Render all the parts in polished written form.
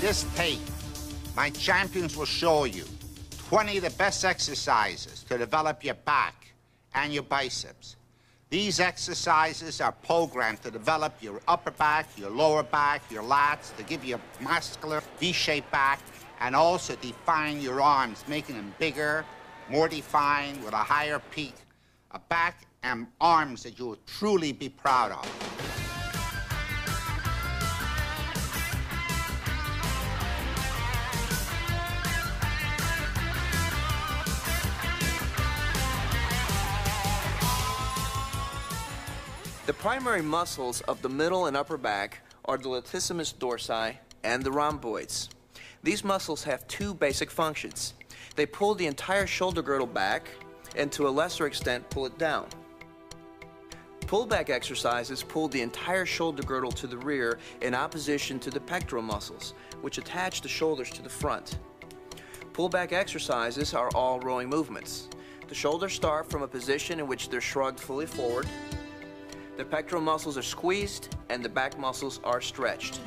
this tape, my champions will show you 20 of the best exercises to develop your back and your biceps. These exercises are programmed to develop your upper back, your lower back, your lats, to give you a muscular V-shaped back, and also define your arms, making them bigger, more defined, with a higher peak, a back and arms that you will truly be proud of. The primary muscles of the middle and upper back are the latissimus dorsi and the rhomboids. These muscles have two basic functions. They pull the entire shoulder girdle back and to a lesser extent pull it down. Pullback exercises pull the entire shoulder girdle to the rear in opposition to the pectoral muscles, which attach the shoulders to the front. Pullback exercises are all rowing movements. The shoulders start from a position in which they're shrugged fully forward. The pectoral muscles are squeezed and the back muscles are stretched.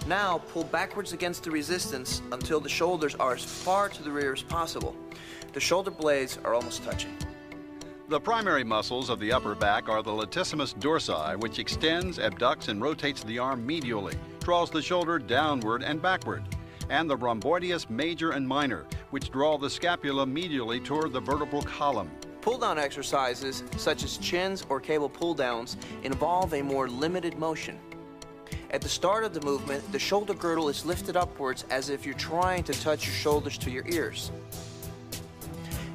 Now pull backwards against the resistance until the shoulders are as far to the rear as possible. The shoulder blades are almost touching. The primary muscles of the upper back are the latissimus dorsi, which extends, abducts, and rotates the arm medially, draws the shoulder downward and backward, and the rhomboideus major and minor, which draw the scapula medially toward the vertebral column. Pull-down exercises, such as chins or cable pull-downs, involve a more limited motion. At the start of the movement, the shoulder girdle is lifted upwards as if you're trying to touch your shoulders to your ears.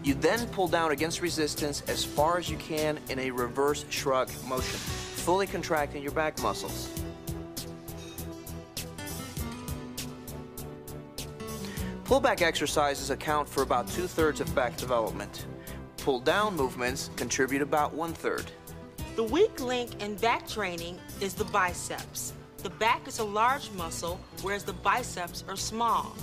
You then pull down against resistance as far as you can in a reverse shrug motion, fully contracting your back muscles. Pullback exercises account for about 2/3 of back development. Pull-down movements contribute about 1/3. The weak link in back training is the biceps. The back is a large muscle, whereas the biceps are small.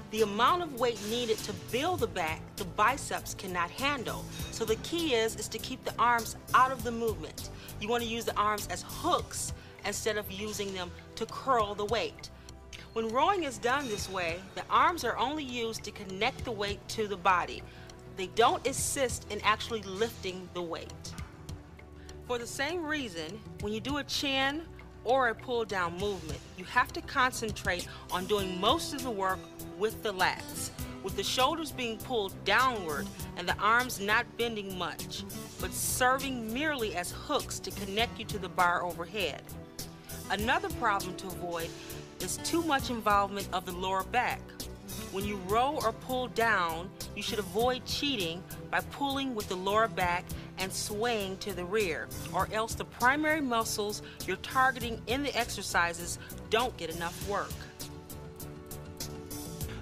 The amount of weight needed to build the back, the biceps cannot handle. So the key is to keep the arms out of the movement. You want to use the arms as hooks instead of using them to curl the weight. When rowing is done this way, the arms are only used to connect the weight to the body. They don't assist in actually lifting the weight. For the same reason, when you do a chin or a pull-down movement, you have to concentrate on doing most of the work with the lats, with the shoulders being pulled downward and the arms not bending much, but serving merely as hooks to connect you to the bar overhead. Another problem to avoid is too much involvement of the lower back. When you row or pull down, you should avoid cheating by pulling with the lower back and swaying to the rear, or else the primary muscles you're targeting in the exercises don't get enough work.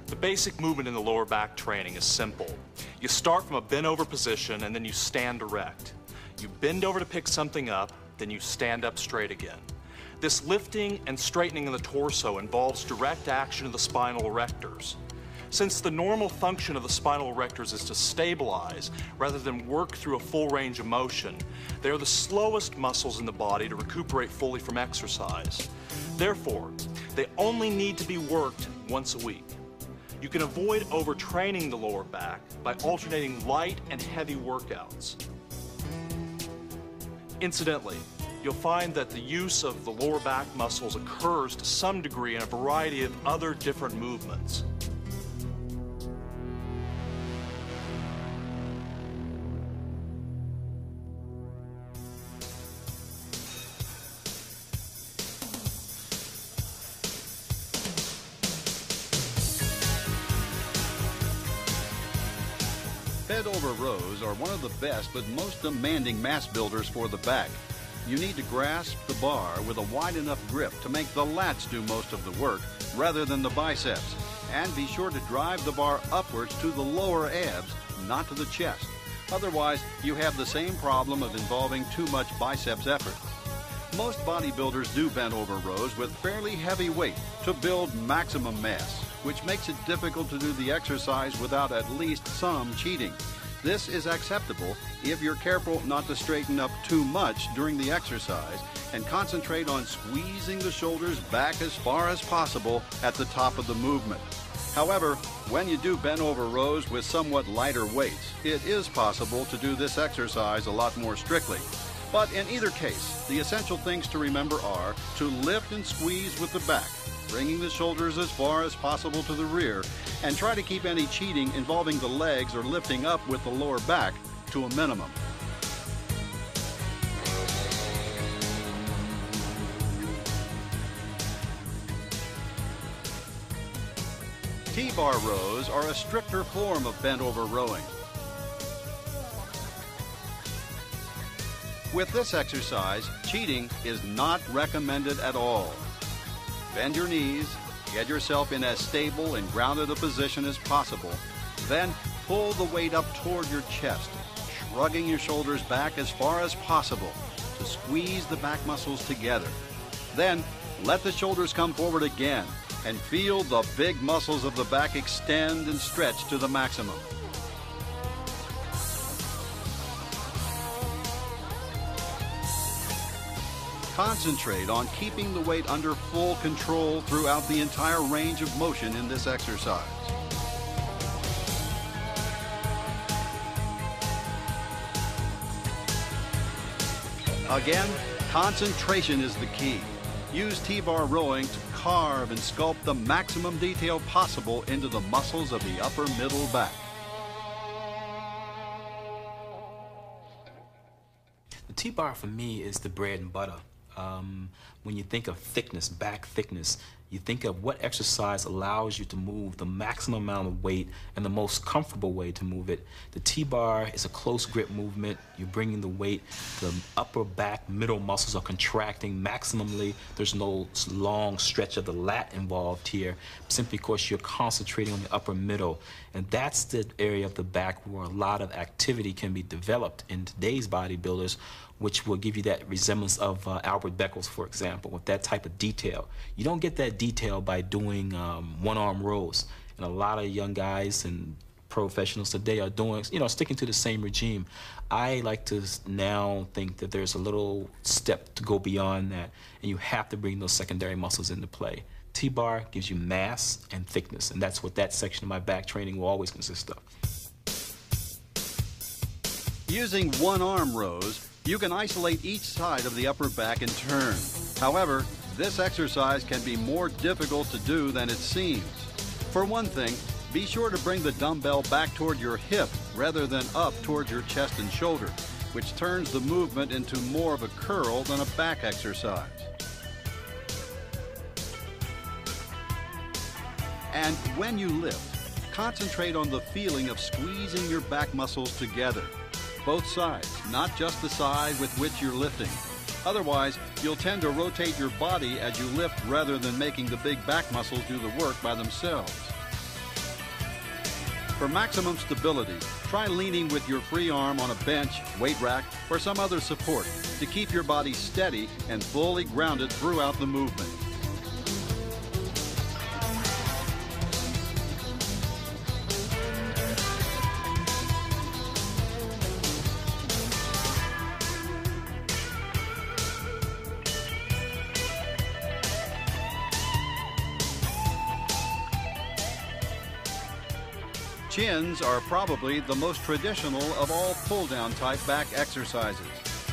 The basic movement in the lower back training is simple. You start from a bent over position and then you stand erect. You bend over to pick something up, then you stand up straight again. This lifting and straightening of the torso involves direct action of the spinal erectors. Since the normal function of the spinal erectors is to stabilize rather than work through a full range of motion, they are the slowest muscles in the body to recuperate fully from exercise. Therefore, they only need to be worked once a week. You can avoid overtraining the lower back by alternating light and heavy workouts. Incidentally, you'll find that the use of the lower back muscles occurs to some degree in a variety of other different movements. Bent-over rows are one of the best but most demanding mass builders for the back. You need to grasp the bar with a wide enough grip to make the lats do most of the work rather than the biceps. And be sure to drive the bar upwards to the lower abs, not to the chest. Otherwise, you have the same problem of involving too much biceps effort. Most bodybuilders do bent-over rows with fairly heavy weight to build maximum mass, which makes it difficult to do the exercise without at least some cheating. This is acceptable if you're careful not to straighten up too much during the exercise and concentrate on squeezing the shoulders back as far as possible at the top of the movement. However, when you do bent over rows with somewhat lighter weights, it is possible to do this exercise a lot more strictly. But in either case, the essential things to remember are to lift and squeeze with the back, bringing the shoulders as far as possible to the rear, and try to keep any cheating involving the legs or lifting up with the lower back to a minimum. T-bar rows are a stricter form of bent over rowing. With this exercise, cheating is not recommended at all. Bend your knees, get yourself in as stable and grounded a position as possible, then pull the weight up toward your chest, shrugging your shoulders back as far as possible to squeeze the back muscles together. Then let the shoulders come forward again and feel the big muscles of the back extend and stretch to the maximum. Concentrate on keeping the weight under full control throughout the entire range of motion in this exercise. Again, concentration is the key. Use T-bar rowing to carve and sculpt the maximum detail possible into the muscles of the upper middle back. The T-bar for me is the bread and butter. When you think of thickness, back thickness, you think of what exercise allows you to move the maximum amount of weight and the most comfortable way to move it. The T-bar is a close grip movement. You're bringing the weight, the upper back, middle muscles are contracting maximally. There's no long stretch of the lat involved here, simply because you're concentrating on the upper middle. And that's the area of the back where a lot of activity can be developed in today's bodybuilders, which will give you that resemblance of Albert Beckles, for example, with that type of detail. You don't get that detail by doing one-arm rows. And a lot of young guys and professionals today are doing, sticking to the same regime. I like to now think that there's a little step to go beyond that, and you have to bring those secondary muscles into play. T-bar gives you mass and thickness, and that's what that section of my back training will always consist of. Using one-arm rows, you can isolate each side of the upper back in turn. However, this exercise can be more difficult to do than it seems. For one thing, be sure to bring the dumbbell back toward your hip rather than up toward your chest and shoulder, which turns the movement into more of a curl than a back exercise. And when you lift, concentrate on the feeling of squeezing your back muscles together. Both sides, not just the side with which you're lifting. Otherwise, you'll tend to rotate your body as you lift rather than making the big back muscles do the work by themselves. For maximum stability, try leaning with your free arm on a bench, weight rack, or some other support to keep your body steady and fully grounded throughout the movement. Chins are probably the most traditional of all pull-down type back exercises.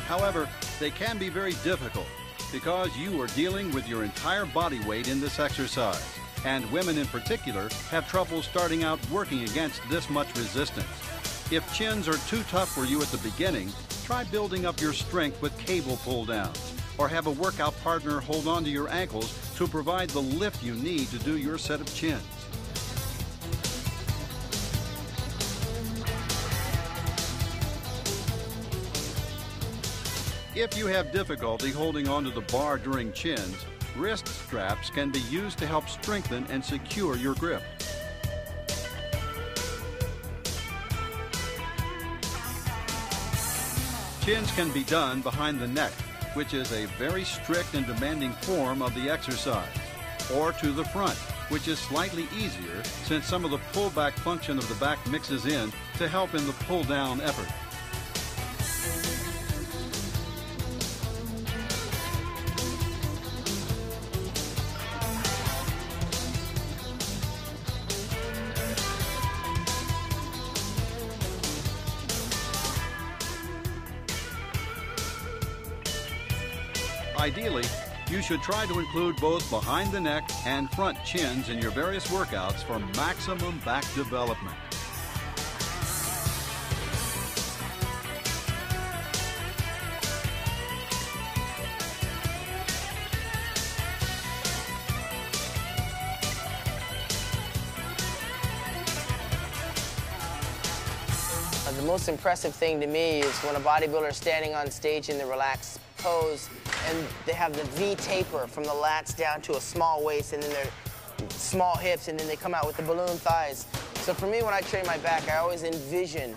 However, they can be very difficult because you are dealing with your entire body weight in this exercise, and women in particular have trouble starting out working against this much resistance. If chins are too tough for you at the beginning, try building up your strength with cable pull-downs, or have a workout partner hold on to your ankles to provide the lift you need to do your set of chins. If you have difficulty holding onto the bar during chins, wrist straps can be used to help strengthen and secure your grip. Chins can be done behind the neck, which is a very strict and demanding form of the exercise, or to the front, which is slightly easier since some of the pullback function of the back mixes in to help in the pull-down effort. Ideally, you should try to include both behind the neck and front chins in your various workouts for maximum back development. The most impressive thing to me is when a bodybuilder is standing on stage in the relaxed pose and they have the V taper from the lats down to a small waist and then their small hips, and then they come out with the balloon thighs. So for me, when I train my back, I always envision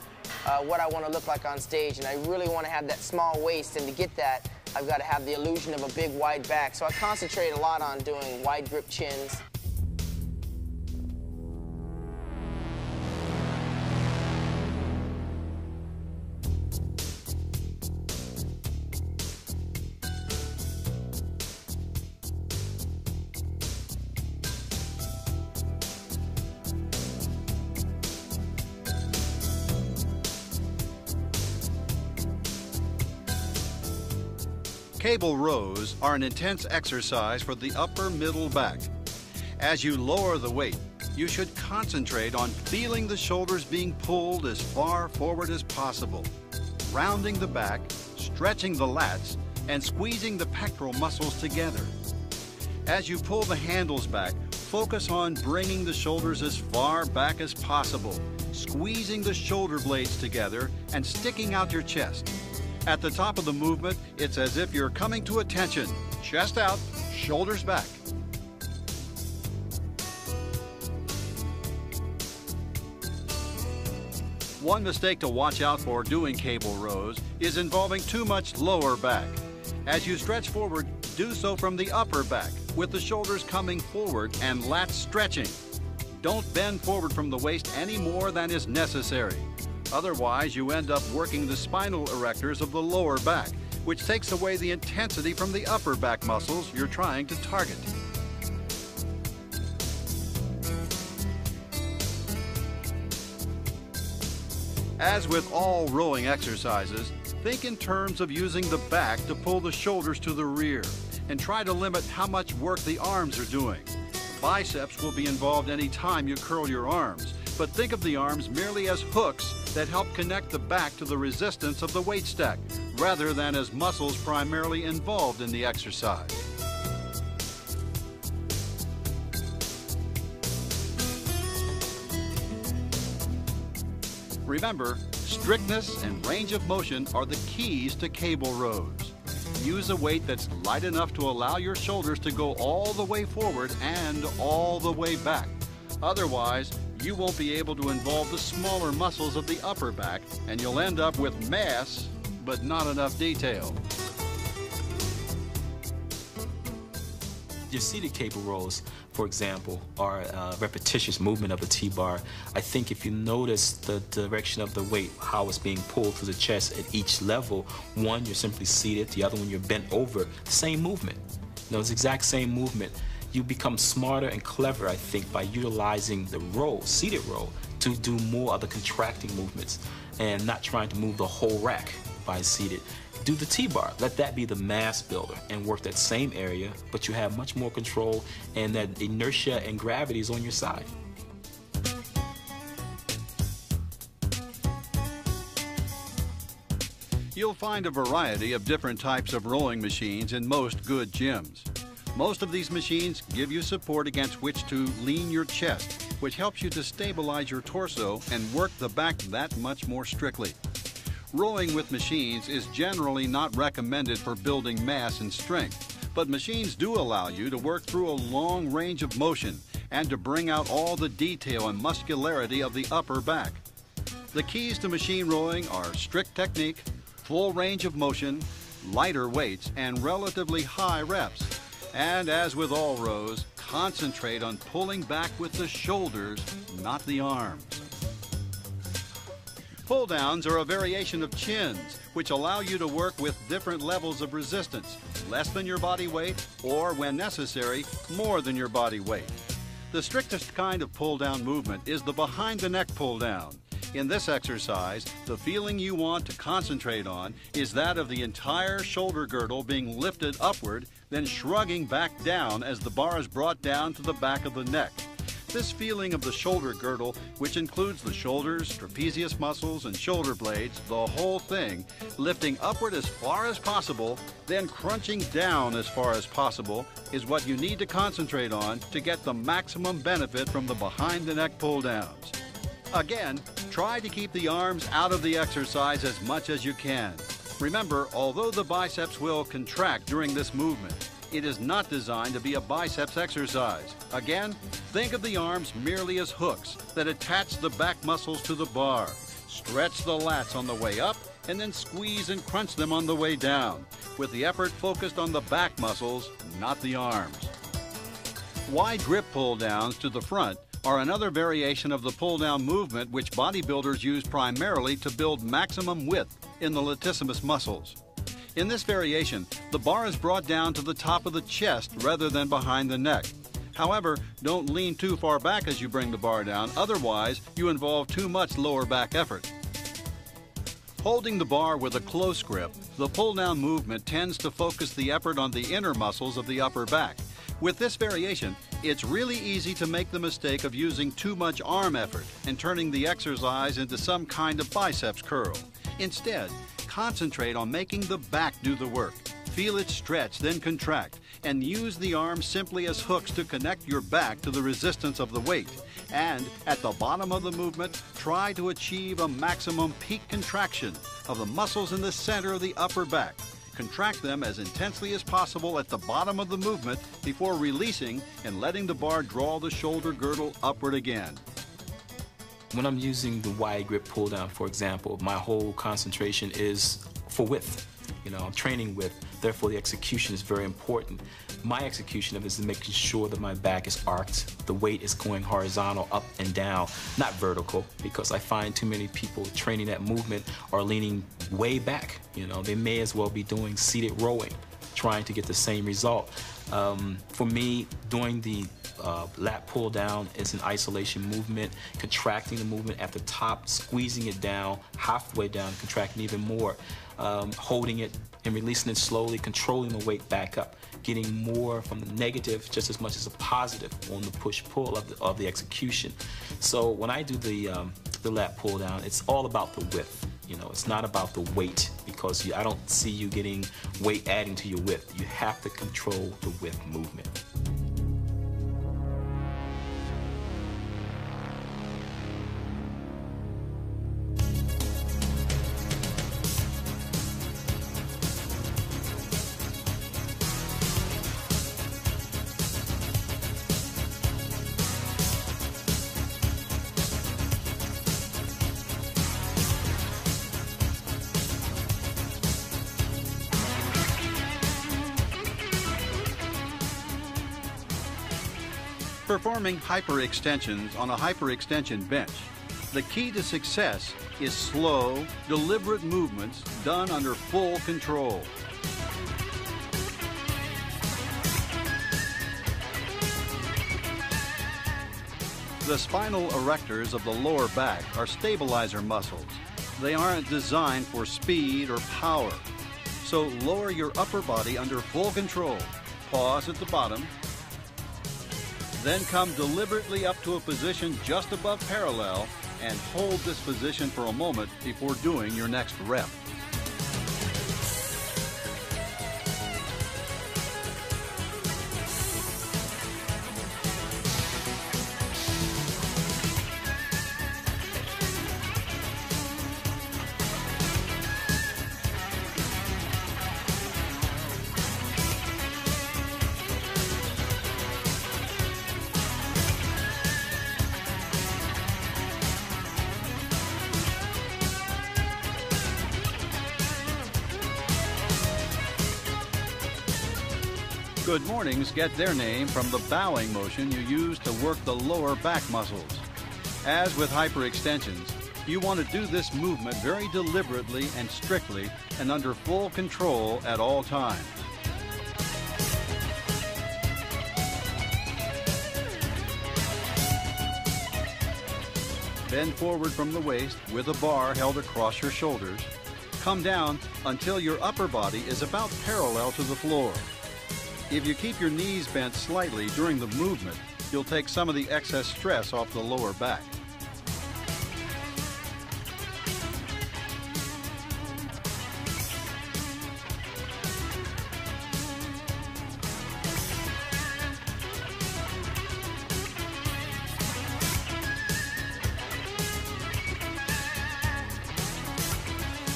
what I want to look like on stage, and I really want to have that small waist, and to get that, I've got to have the illusion of a big wide back. So I concentrate a lot on doing wide grip chins. Cable rows are an intense exercise for the upper middle back. As you lower the weight, you should concentrate on feeling the shoulders being pulled as far forward as possible, rounding the back, stretching the lats, and squeezing the pectoral muscles together. As you pull the handles back, focus on bringing the shoulders as far back as possible, squeezing the shoulder blades together and sticking out your chest. At the top of the movement, it's as if you're coming to attention. Chest out, shoulders back. One mistake to watch out for doing cable rows is involving too much lower back. As you stretch forward, do so from the upper back, with the shoulders coming forward and lats stretching. Don't bend forward from the waist any more than is necessary. Otherwise, you end up working the spinal erectors of the lower back, which takes away the intensity from the upper back muscles you're trying to target. As with all rowing exercises, think in terms of using the back to pull the shoulders to the rear, and try to limit how much work the arms are doing. Biceps will be involved any time you curl your arms, but think of the arms merely as hooks that help connect the back to the resistance of the weight stack, rather than as muscles primarily involved in the exercise. Remember, strictness and range of motion are the keys to cable rows. Use a weight that's light enough to allow your shoulders to go all the way forward and all the way back. Otherwise, you won't be able to involve the smaller muscles of the upper back, and you'll end up with mass, but not enough detail. Your seated cable rows, for example, are a repetitious movement of the T-bar. I think if you notice the direction of the weight, how it's being pulled to the chest at each level, one, you're simply seated, the other one, you're bent over, same movement. You know, it's the exact same movement. You become smarter and clever, I think, by utilizing the row, seated row, to do more of the contracting movements and not trying to move the whole rack by seated. Do the T-bar, let that be the mass builder and work that same area, but you have much more control and that inertia and gravity is on your side. You'll find a variety of different types of rowing machines in most good gyms. Most of these machines give you support against which to lean your chest, which helps you to stabilize your torso and work the back that much more strictly. Rowing with machines is generally not recommended for building mass and strength, but machines do allow you to work through a long range of motion and to bring out all the detail and muscularity of the upper back. The keys to machine rowing are strict technique, full range of motion, lighter weights, and relatively high reps. And as with all rows, concentrate on pulling back with the shoulders, not the arms. Pull downs are a variation of chins, which allow you to work with different levels of resistance, less than your body weight, or when necessary, more than your body weight. The strictest kind of pull down movement is the behind the neck pull down. In this exercise, the feeling you want to concentrate on is that of the entire shoulder girdle being lifted upward, then shrugging back down as the bar is brought down to the back of the neck. This feeling of the shoulder girdle, which includes the shoulders, trapezius muscles, and shoulder blades, the whole thing, lifting upward as far as possible, then crunching down as far as possible, is what you need to concentrate on to get the maximum benefit from the behind the neck pull downs. Again, try to keep the arms out of the exercise as much as you can. Remember, although the biceps will contract during this movement, it is not designed to be a biceps exercise. Again, think of the arms merely as hooks that attach the back muscles to the bar. Stretch the lats on the way up and then squeeze and crunch them on the way down, with the effort focused on the back muscles, not the arms. Wide grip pull downs to the front are another variation of the pull-down movement which bodybuilders use primarily to build maximum width in the latissimus muscles. In this variation, the bar is brought down to the top of the chest rather than behind the neck. However, don't lean too far back as you bring the bar down, otherwise you involve too much lower back effort. Holding the bar with a close grip, the pull-down movement tends to focus the effort on the inner muscles of the upper back. With this variation, it's really easy to make the mistake of using too much arm effort and turning the exercise into some kind of biceps curl. Instead, concentrate on making the back do the work. Feel it stretch, then contract, and use the arms simply as hooks to connect your back to the resistance of the weight. And at the bottom of the movement, try to achieve a maximum peak contraction of the muscles in the center of the upper back. Contract them as intensely as possible at the bottom of the movement before releasing and letting the bar draw the shoulder girdle upward again. When I'm using the wide grip pull down, for example, my whole concentration is for width. I'm training width, therefore the execution is very important. My execution of it is making sure that my back is arched, the weight is going horizontal, up and down, not vertical, because I find too many people training that movement are leaning way back. They may as well be doing seated rowing, trying to get the same result. For me, doing the lat pull down is an isolation movement, contracting the movement at the top, squeezing it down, halfway down, contracting even more, holding it and releasing it slowly, controlling the weight back up, getting more from the negative just as much as a positive on the push-pull of the execution. So when I do the lat pull down, it's all about the width. It's not about the weight, because I don't see you getting weight adding to your width. You have to control the width movement. Performing hyperextensions on a hyperextension bench. The key to success is slow, deliberate movements done under full control. The spinal erectors of the lower back are stabilizer muscles. They aren't designed for speed or power. So lower your upper body under full control. Pause at the bottom. Then come deliberately up to a position just above parallel and hold this position for a moment before doing your next rep. Good mornings get their name from the bowing motion you use to work the lower back muscles. As with hyperextensions, you want to do this movement very deliberately and strictly and under full control at all times. Bend forward from the waist with a bar held across your shoulders. Come down until your upper body is about parallel to the floor. If you keep your knees bent slightly during the movement, you'll take some of the excess stress off the lower back.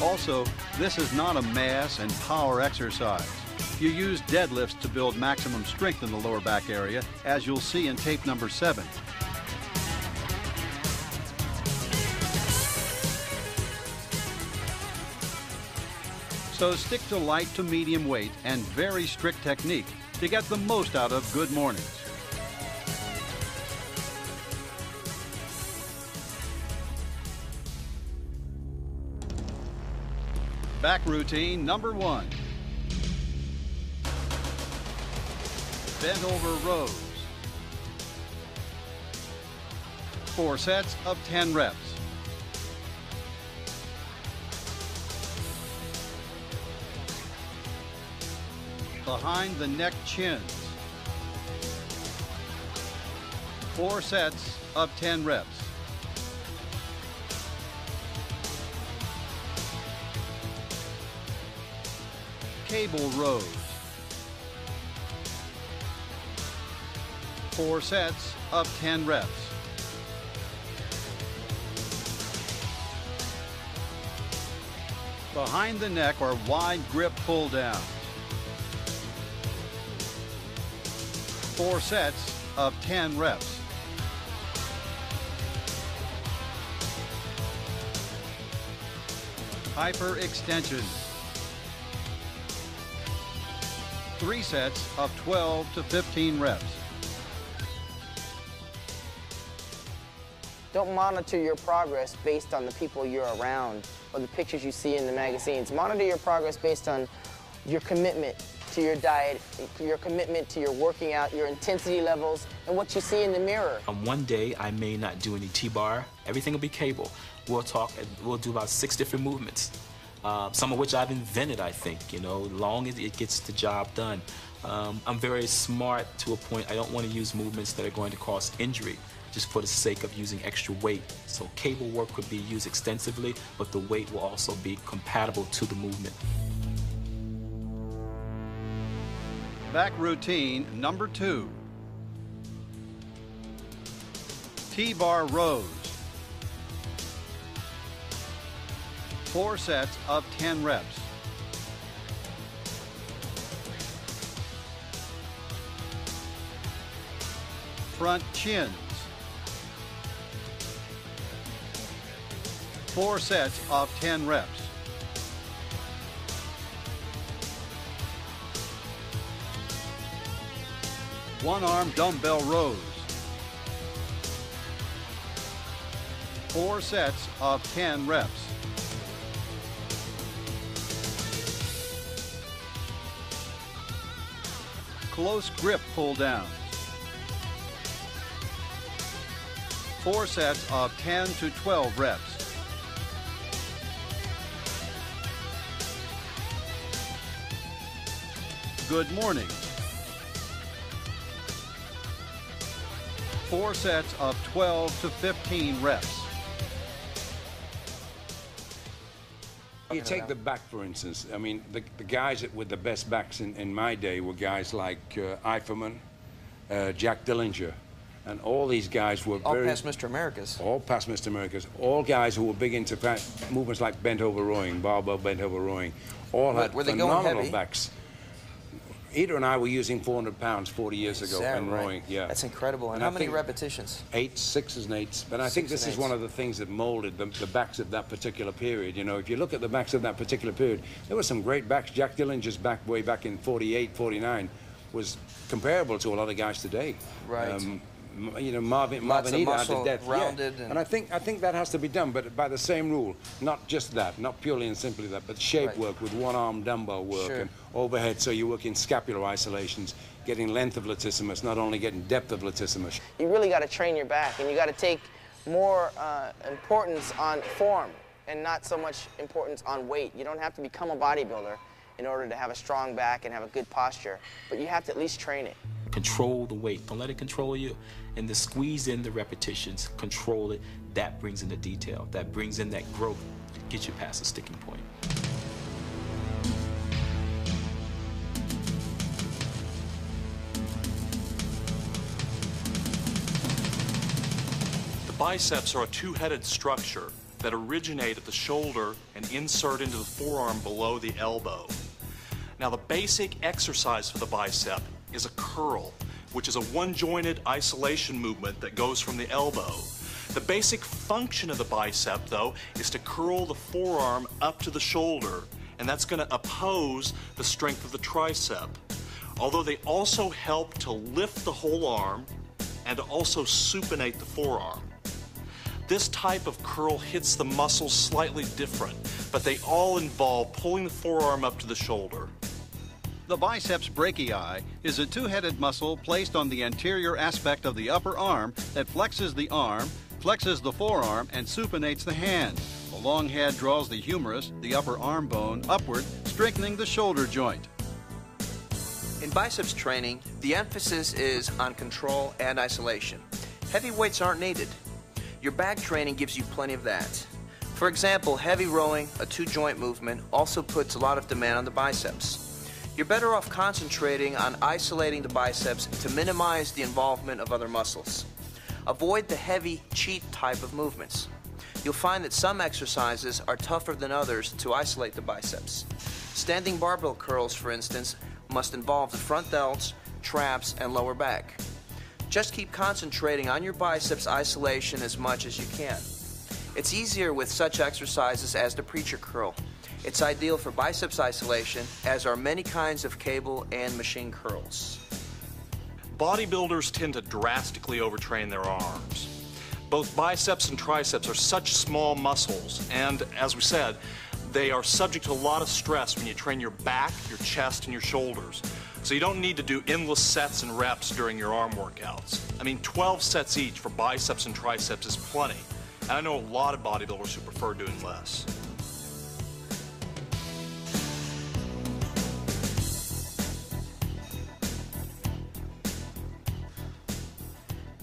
Also, this is not a mass and power exercise. You use deadlifts to build maximum strength in the lower back area, as you'll see in tape number 7. So stick to light to medium weight and very strict technique to get the most out of good mornings. Back routine number 1. Bent over rows. 4 sets of 10 reps. Behind the neck chins. 4 sets of 10 reps. Cable rows. 4 sets of 10 reps. Behind the neck are wide grip pull downs. 4 sets of 10 reps. Hyperextension. 3 sets of 12 to 15 reps. Don't monitor your progress based on the people you're around or the pictures you see in the magazines. Monitor your progress based on your commitment to your diet, your commitment to your working out, your intensity levels, and what you see in the mirror. On one day, I may not do any T-bar. Everything will be cable. We'll do about 6 different movements. Some of which I've invented, I think, you know, long as it gets the job done. I'm very smart to a point. I don't want to use movements that are going to cause injury just for the sake of using extra weight. So cable work could be used extensively, but the weight will also be compatible to the movement. Back routine number 2. T-bar rows. 4 sets of 10 reps. Front chins. 4 sets of 10 reps. One-arm dumbbell rows. 4 sets of 10 reps. Close grip pull downs. 4 sets of 10 to 12 reps. Good morning. 4 sets of 12 to 15 reps. You take the back, for instance. I mean, the guys with the best backs in my day were guys like Eiferman, Jack Dillinger, and all these guys were all past Mr. Americas. All past Mr. Americas. All guys who were big into movements like bent over rowing, barbell bent over rowing. All had phenomenal backs. Ida and I were using 400 pounds 40 years ago in rowing. Yeah, that's incredible. And how many repetitions? 8, 6s and 8s. But I think this is one of the things that molded the backs of that particular period. You know, if you look at the backs of that particular period, there were some great backs. Jack Dillinger's back way back in 48, 49 was comparable to a lot of guys today. Right. You know, Marvin Eder had the depth, rounded, yeah. And I think that has to be done, but by the same rule, not just that, not purely and simply that, but shape work with one-arm dumbbell work and overhead, so you work in scapular isolations, getting length of latissimus, not only getting depth of latissimus. You really got to train your back, and you got to take more importance on form and not so much importance on weight. You don't have to become a bodybuilder in order to have a strong back and have a good posture, but you have to at least train it. Control the weight. Don't let it control you. And then squeeze in the repetitions. Control it. That brings in the detail. That brings in that growth to get you past the sticking point. The biceps are a two-headed structure that originate at the shoulder and insert into the forearm below the elbow. Now, the basic exercise for the bicep is a curl, which is a one-jointed isolation movement that goes from the elbow. The basic function of the bicep, though, is to curl the forearm up to the shoulder, and that's going to oppose the strength of the tricep. Although they also help to lift the whole arm and to also supinate the forearm. This type of curl hits the muscles slightly different, but they all involve pulling the forearm up to the shoulder. The biceps brachii is a two-headed muscle placed on the anterior aspect of the upper arm that flexes the arm, flexes the forearm, and supinates the hand. The long head draws the humerus, the upper arm bone, upward, strengthening the shoulder joint. In biceps training, the emphasis is on control and isolation. Heavy weights aren't needed. Your back training gives you plenty of that. For example, heavy rowing, a two-joint movement, also puts a lot of demand on the biceps. You're better off concentrating on isolating the biceps to minimize the involvement of other muscles. Avoid the heavy, cheat type of movements. You'll find that some exercises are tougher than others to isolate the biceps. Standing barbell curls, for instance, must involve the front delts, traps, and lower back. Just keep concentrating on your biceps isolation as much as you can. It's easier with such exercises as the preacher curl. It's ideal for biceps isolation, as are many kinds of cable and machine curls. Bodybuilders tend to drastically overtrain their arms. Both biceps and triceps are such small muscles, and as we said, they are subject to a lot of stress when you train your back, your chest, and your shoulders. So you don't need to do endless sets and reps during your arm workouts. I mean, 12 sets each for biceps and triceps is plenty. And I know a lot of bodybuilders who prefer doing less.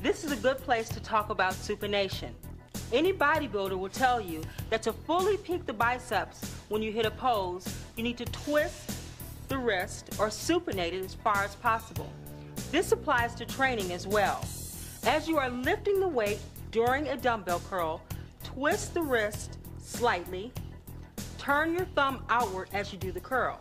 This is a good place to talk about supination. Any bodybuilder will tell you that to fully peak the biceps when you hit a pose, you need to twist the wrist or supinate it as far as possible. This applies to training as well. As you are lifting the weight during a dumbbell curl, twist the wrist slightly, turn your thumb outward as you do the curl.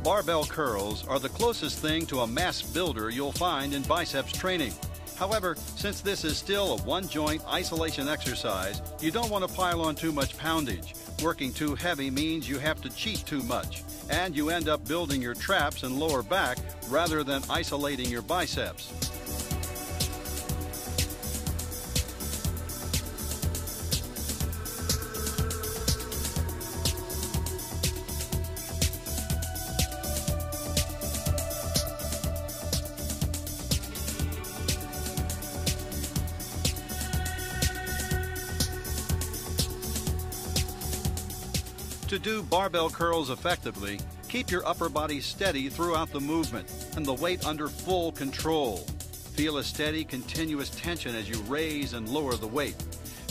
Barbell curls are the closest thing to a mass builder you'll find in biceps training. However, since this is still a one-joint isolation exercise, you don't want to pile on too much poundage. Working too heavy means you have to cheat too much, and you end up building your traps and lower back rather than isolating your biceps. To do barbell curls effectively, keep your upper body steady throughout the movement and the weight under full control. Feel a steady, continuous tension as you raise and lower the weight.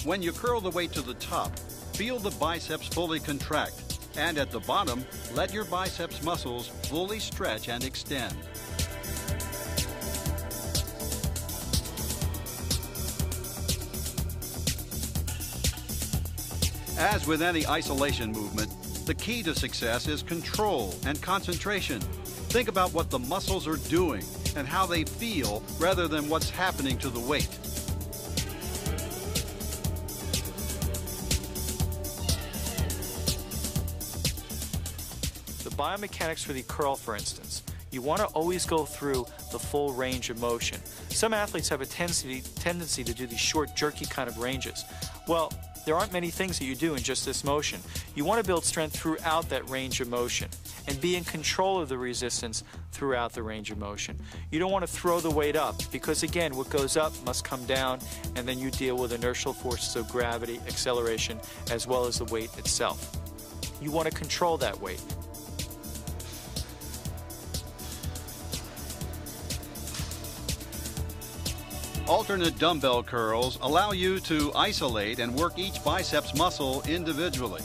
When you curl the weight to the top, feel the biceps fully contract. And at the bottom, let your biceps muscles fully stretch and extend. As with any isolation movement, the key to success is control and concentration. Think about what the muscles are doing and how they feel rather than what's happening to the weight. The biomechanics for the curl, for instance, you want to always go through the full range of motion. Some athletes have a tendency to do these short, jerky kind of ranges. Well, there aren't many things that you do in just this motion. You want to build strength throughout that range of motion and be in control of the resistance throughout the range of motion. You don't want to throw the weight up because, again, what goes up must come down, and then you deal with inertial forces of gravity, acceleration, as well as the weight itself. You want to control that weight. Alternate dumbbell curls allow you to isolate and work each biceps muscle individually.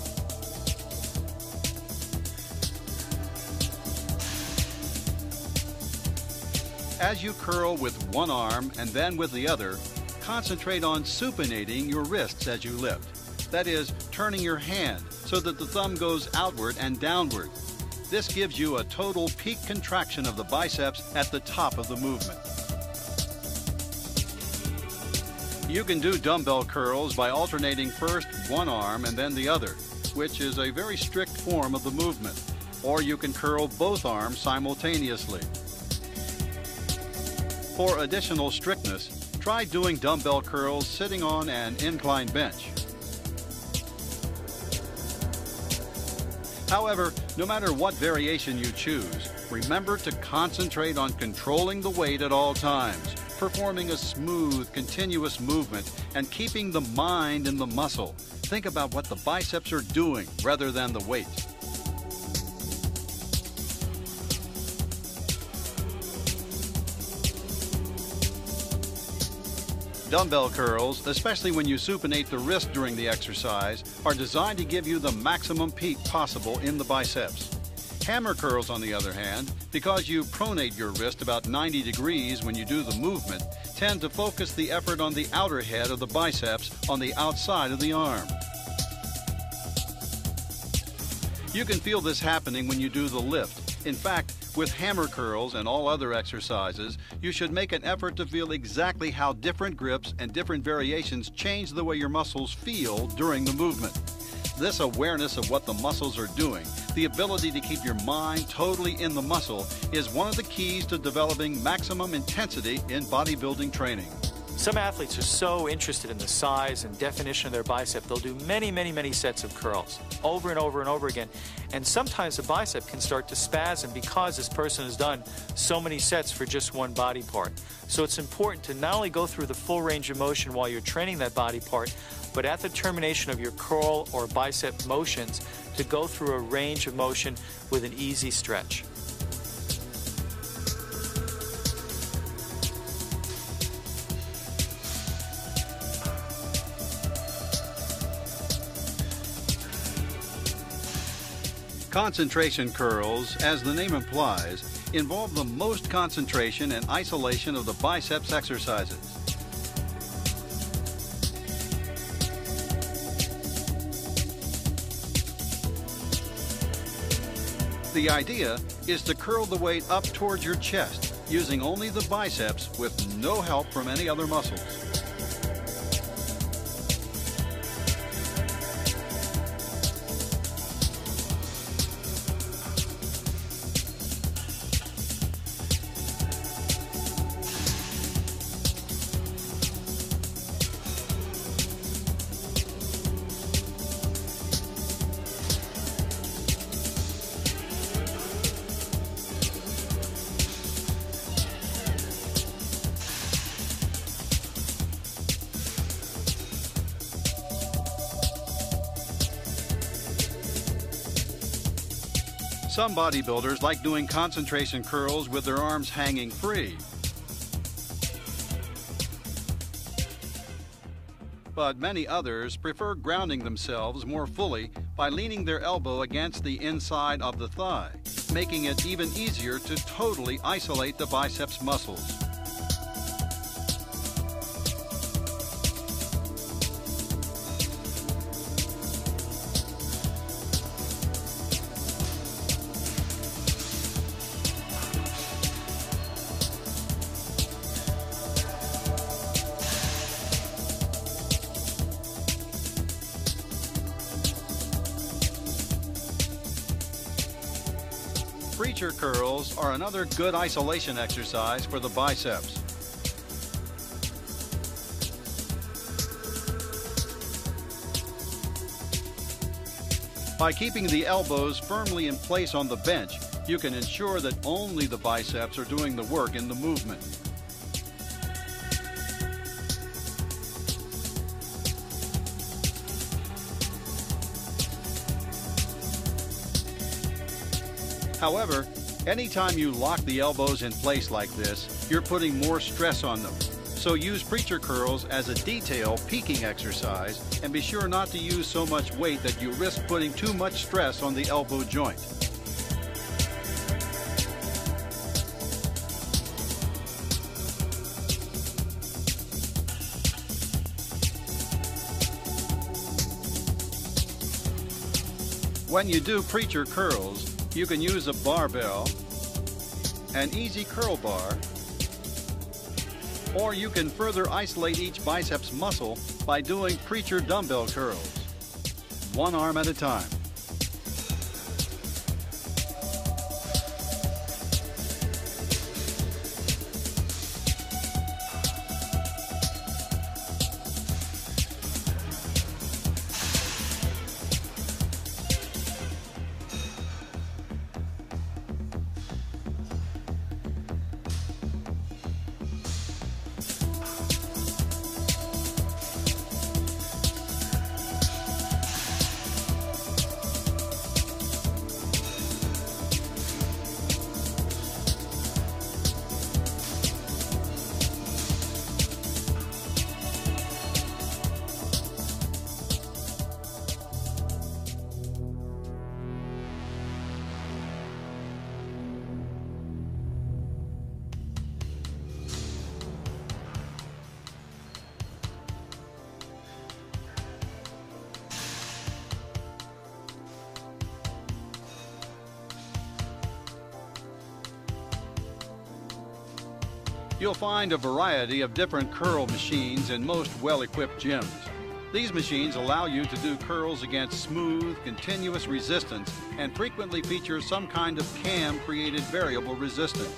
As you curl with one arm and then with the other, concentrate on supinating your wrists as you lift. That is, turning your hand so that the thumb goes outward and downward. This gives you a total peak contraction of the biceps at the top of the movement. You can do dumbbell curls by alternating first one arm and then the other, which is a very strict form of the movement. Or you can curl both arms simultaneously. For additional strictness, try doing dumbbell curls sitting on an inclined bench. However, no matter what variation you choose, remember to concentrate on controlling the weight at all times, performing a smooth, continuous movement, and keeping the mind in the muscle. Think about what the biceps are doing rather than the weight. Dumbbell curls, especially when you supinate the wrist during the exercise, are designed to give you the maximum peak possible in the biceps. Hammer curls, on the other hand, because you pronate your wrist about 90 degrees when you do the movement, tend to focus the effort on the outer head of the biceps on the outside of the arm. You can feel this happening when you do the lift. In fact, with hammer curls and all other exercises, you should make an effort to feel exactly how different grips and different variations change the way your muscles feel during the movement. This awareness of what the muscles are doing, the ability to keep your mind totally in the muscle, is one of the keys to developing maximum intensity in bodybuilding training. Some athletes are so interested in the size and definition of their bicep, they'll do many, many, many sets of curls over and over and over again. And sometimes the bicep can start to spasm because this person has done so many sets for just one body part. So it's important to not only go through the full range of motion while you're training that body part, but at the termination of your curl or bicep motions, to go through a range of motion with an easy stretch. Concentration curls, as the name implies, involve the most concentration and isolation of the biceps exercises. The idea is to curl the weight up towards your chest, using only the biceps with no help from any other muscles. Some bodybuilders like doing concentration curls with their arms hanging free. But many others prefer grounding themselves more fully by leaning their elbow against the inside of the thigh, making it even easier to totally isolate the biceps muscles. Preacher curls are another good isolation exercise for the biceps. By keeping the elbows firmly in place on the bench, you can ensure that only the biceps are doing the work in the movement. However, anytime you lock the elbows in place like this, you're putting more stress on them. So use preacher curls as a detail peaking exercise, and be sure not to use so much weight that you risk putting too much stress on the elbow joint. When you do preacher curls, you can use a barbell, an easy curl bar, or you can further isolate each biceps muscle by doing preacher dumbbell curls, one arm at a time. You'll find a variety of different curl machines in most well-equipped gyms. These machines allow you to do curls against smooth, continuous resistance and frequently feature some kind of cam-created variable resistance.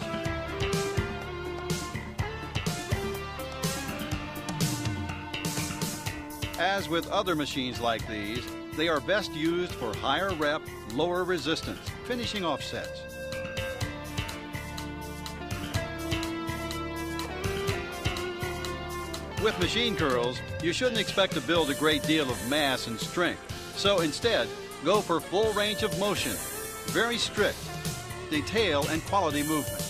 As with other machines like these, they are best used for higher rep, lower resistance, finishing off sets. With machine curls, you shouldn't expect to build a great deal of mass and strength. So instead, go for full range of motion, very strict, detail and quality movements.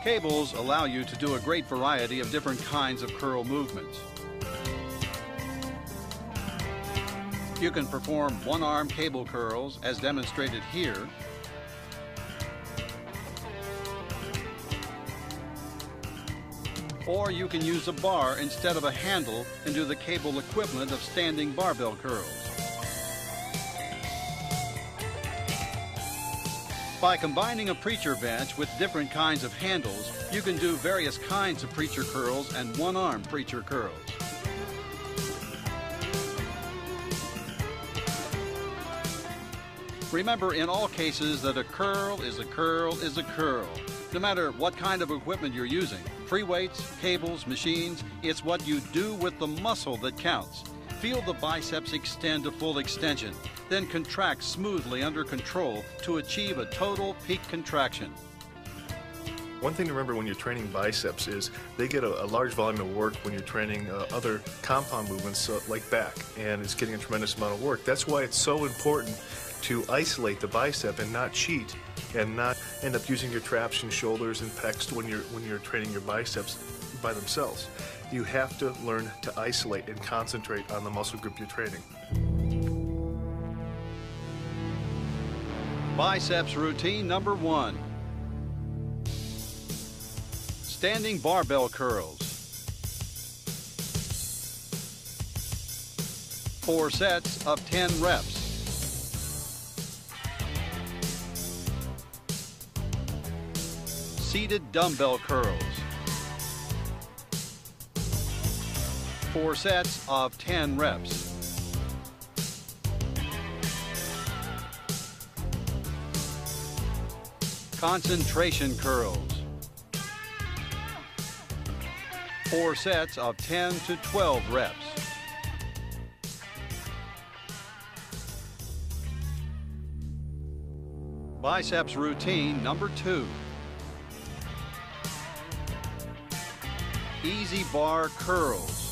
Cables allow you to do a great variety of different kinds of curl movements. You can perform one-arm cable curls as demonstrated here, or you can use a bar instead of a handle and do the cable equivalent of standing barbell curls. By combining a preacher bench with different kinds of handles, you can do various kinds of preacher curls and one-arm preacher curls. Remember in all cases that a curl is a curl is a curl. No matter what kind of equipment you're using, free weights, cables, machines, it's what you do with the muscle that counts. Feel the biceps extend to full extension, then contract smoothly under control to achieve a total peak contraction. One thing to remember when you're training biceps is they get a large volume of work when you're training other compound movements like back, and it's getting a tremendous amount of work. That's why it's so important to isolate the bicep and not cheat and not end up using your traps and shoulders and pecs when you're training your biceps by themselves. You have to learn to isolate and concentrate on the muscle group you're training. Biceps routine number 1. Standing barbell curls. 4 sets of 10 reps. Seated dumbbell curls. 4 sets of 10 reps. Concentration curls. 4 sets of 10 to 12 reps. Biceps routine number 2. Easy bar curls.